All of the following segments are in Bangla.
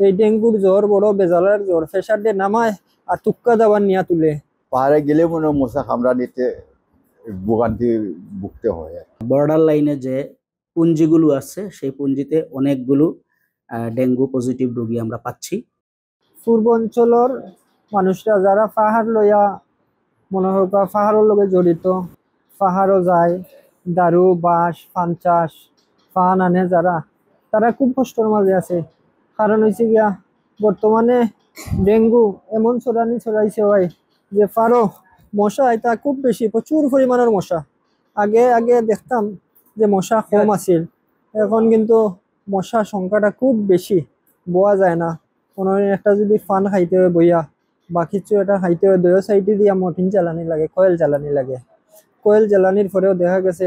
এই ডেঙ্গুর জ্বর বড় বেজালার জ্বর, প্রেসার দিয়ে নামায় আর তুক্কা দাবার নিয়ে তুলে। পাহাড়ে গেলে মনে হয় মশা কামড়ানিতে ভোগান্তি ভুগতে হয়। বর্ডার লাইনে যে পুঞ্জিগুলো আছে সেই পুঞ্জিতে অনেকগুলো ডেঙ্গু পজিটিভ রোগী আমরা পাচ্ছি। পূর্বাঞ্চলের মানুষরা যারা পাহাড় লইয়া মনে হোক পাহাড়ের লগে জড়িত, পাহাড়ও যায়, দারু বাঁশ ফান চাষ ফান আনে যারা, তারা খুব কষ্টের মাঝে আছে। কারণ হয়েছে গিয়া বর্তমানে ডেঙ্গু এমন ছড়াইছে হয় যে পারো মশা এটা খুব বেশি, প্রচুর পরিমাণের মশা। আগে আগে দেখতাম যে মশা কম আছিল, এখন কিন্তু মশার সংখ্যাটা খুব বেশি, বোয়া যায় না। কোনো একটা যদি ফান খাইতে হয় বইয়া বা কিছু এটা খাইতে হয়, দুই সাইডে দিয়া মঠিন জ্বালানি লাগে, কয়েল জ্বালানি লাগে। কয়েল জ্বালানির পরেও দেখা গেছে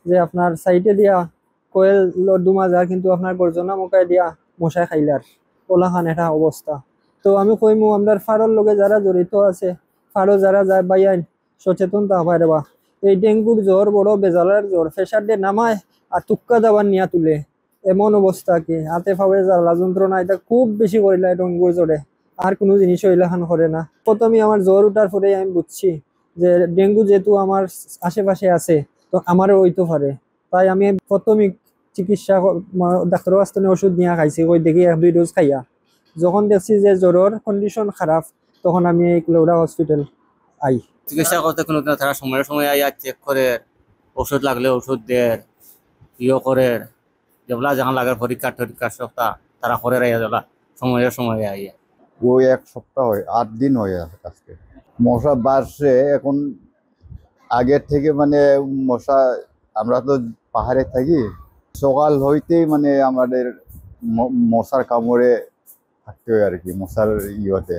যে আপনার সাইডে দিয়া কয়েল ডুমা যায়, কিন্তু আপনার গর্জনা মোকায় দিয়া মশায় খাইলার ওলাখান এটা অবস্থা। তো আমি কইমু আমরা ফাড়োর লগে যারা জড়িত আছে, ফাড়ো যারা যায় বাইয়ান সচেতন তা পারে বা এই ডেঙ্গুর জ্বর বড় বেজালার জ্বর, প্রেসার দিয়ে নামায় আর তুক্কা দাবার নিয়ে তুলে, এমন অবস্থা কি হাতে ফাবে জ্বালা যন্ত্রণা এটা খুব বেশি করিলা ডেঙ্গুর জ্বরে। আর কোনো জিনিস ওইলাখান করে না। প্রথমে আমার জ্বর উঠার পরে আমি বুঝছি যে ডেঙ্গু যেহেতু আমার আশেপাশে আছে তো আমারও হইতে পারে। তাই আমি প্রাথমিক চিকিৎসা ডাক্তারের কাছ থেকে ওষুধ নিয়ে খাইছি, ওই দেখি 1-2 ডোজ খাইয়া যখন দেখছি যে জ্বরের কন্ডিশন খারাপ, তখন আমি এই কুলাউড়া হসপিটাল আই। চিকিৎসা করতে কোনো তারা সময়ের সময় আইয়া চেক করে, ওষুধ লাগলে ওষুধ দেয়, ইয়ে করে, যেগুলা যখন লাগে পরীক্ষা টরীক্ষা সপ্তাহ তারা করে রাইয়া যাবা সময়ের সময় আইয়া। ওই 1 সপ্তাহ হয়, 8 দিন হয়ে আজকে। মশা বাড়ছে এখন আগের থেকে, মানে মশা, আমরা তো পাহাড়ে থাকি, সকাল হইতেই মানে আমাদের মশার কামড়ে থাকতে হয় আর কি। মশার ইয়েতে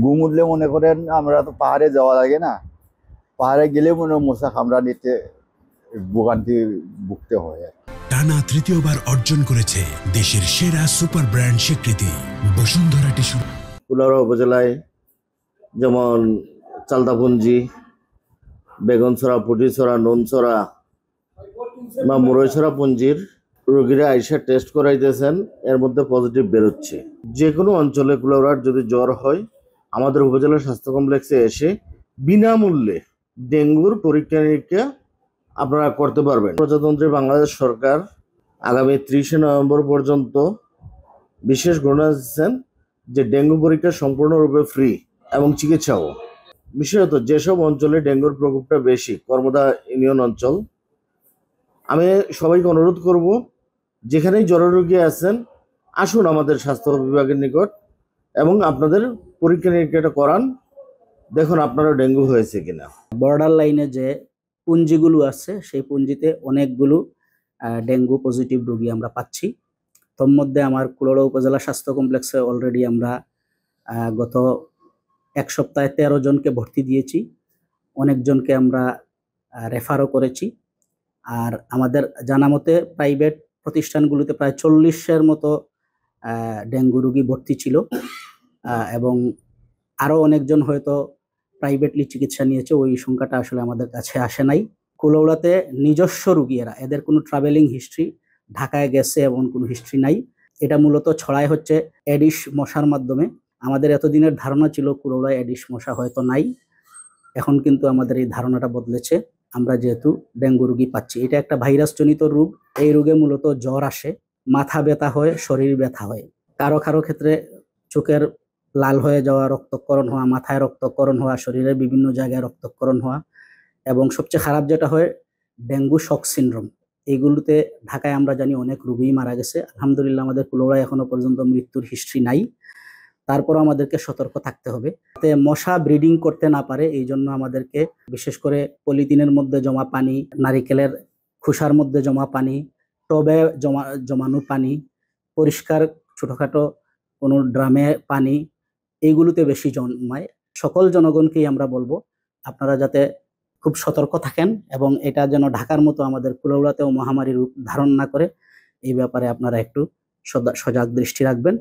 ঘুম উঠলে মনে করেন, আমরা তো পাহাড়ে যাওয়া লাগে না, পাহাড়ে গেলে মনে হয় মশা কামড়ানিতে ভোগান্তি ভুগতে হয়। টানা তৃতীয়বার অর্জন করেছে দেশের সেরা সুপার ব্র্যান্ড স্বীকৃতি বসুন্ধরা টিস্যু। কুলাউড়া উপজেলায় যেমন চালতাপুঞ্জি, বেগনছড়া, পুটিছড়া, নুনছড়া বা মুরইছড়া পুঞ্জির রোগীরা আইসা টেস্ট করাইতেছেন, এর মধ্যে পজিটিভ বেরোচ্ছে। যে কোনো অঞ্চলে কুলাউড়ার যদি জ্বর হয় আমাদের উপজেলা স্বাস্থ্য কমপ্লেক্সে এসে বিনামূল্যে ডেঙ্গুর পরীক্ষা নিরীক্ষা আপনারা করতে পারবেন। প্রজাতন্ত্রী বাংলাদেশ সরকার আগামী 30শে নভেম্বর পর্যন্ত বিশেষ ঘোষণা দিচ্ছেন যে ডেঙ্গু পরীক্ষা সম্পূর্ণরূপে ফ্রি এবং চিকিৎসাও। বিশেষত যেসব অঞ্চলে ডেঙ্গুর প্রকোপটা বেশি, কর্মদা ইউনিয়ন অঞ্চল, আমি সবাইকে অনুরোধ করব যেখানেই জররোগী আছেন আসুন আমাদের স্বাস্থ্য বিভাগের নিকট এবং আপনাদের পরীক্ষা নিরীক্ষাটা করান, দেখুন আপনারা ডেঙ্গু হয়েছে কিনা। বর্ডার লাইনে যে পুঞ্জিগুলো আছে সেই পুঞ্জিতে অনেকগুলো ডেঙ্গু পজিটিভ রোগী আমরা পাচ্ছি। তোর মধ্যে আমার কুলাউড়া উপজেলা স্বাস্থ্য কমপ্লেক্সে অলরেডি আমরা গত 1 সপ্তাহে 13 জনকে ভর্তি দিয়েছি, অনেকজনকে আমরা রেফারও করেছি। আর আমাদের জানা মতে প্রাইভেট প্রতিষ্ঠানগুলোতে প্রায় 40-এর মতো ডেঙ্গু রোগী ভর্তি ছিল, এবং আরও অনেকজন হয়তো প্রাইভেটলি চিকিৎসা নিয়েছে, ওই সংখ্যাটা আসলে আমাদের কাছে আসে নাই। কুলাউড়াতে নিজস্ব রোগীরা, এদের কোনো ট্রাভেলিং হিস্ট্রি, ঢাকায় গেছে এমন কোনো হিস্ট্রি নাই। এটা মূলত ছড়ায় হচ্ছে এডিস মশার মাধ্যমে। আমাদের এতদিনের ধারণা ছিল কুলাউড়ায় এডিস মশা হয়তো নাই, এখন কিন্তু আমাদের এই ধারণাটা বদলেছে। আমরা যেহেতু ডেঙ্গু রোগী পাচ্ছি, এটা একটা ভাইরাস জনিত রোগ। এই রোগে মূলত জ্বর আসে, মাথা ব্যথা হয়, শরীর ব্যথা হয়, কারো কারো ক্ষেত্রে চোখের লাল হয়ে যাওয়া, রক্তক্ষরণ হওয়া, মাথায় রক্তক্ষরণ হওয়া, শরীরের বিভিন্ন জায়গায় রক্তক্ষরণ হওয়া, এবং সবচেয়ে খারাপ যেটা হয় ডেঙ্গু শক সিনড্রোম। এইগুলোতে ঢাকায় আমরা জানি অনেক রোগী মারা গেছে। আলহামদুলিল্লাহ আমাদের কুলাউড়ায় এখনো পর্যন্ত মৃত্যুর হিস্ট্রি নাই। তারপরও আমাদেরকে সতর্ক থাকতে হবে যাতে মশা ব্রিডিং করতে না পারে। এই জন্য আমাদেরকে বিশেষ করে পলিথিনের মধ্যে জমা পানি, নারিকেলের খোসার মধ্যে জমা পানি, টবে জমানো পানি, পরিষ্কার ছোটখাটো কোনো ড্রামে পানি, এইগুলোতে বেশি জন্মায়। সকল জনগণকেই আমরা বলবো আপনারা যাতে খুব সতর্ক থাকেন এবং এটা যেন ঢাকার মতো আমাদের কুলাউড়াতেও মহামারী রূপ ধারণ না করে, এই ব্যাপারে আপনারা একটু সজাগ দৃষ্টি রাখবেন।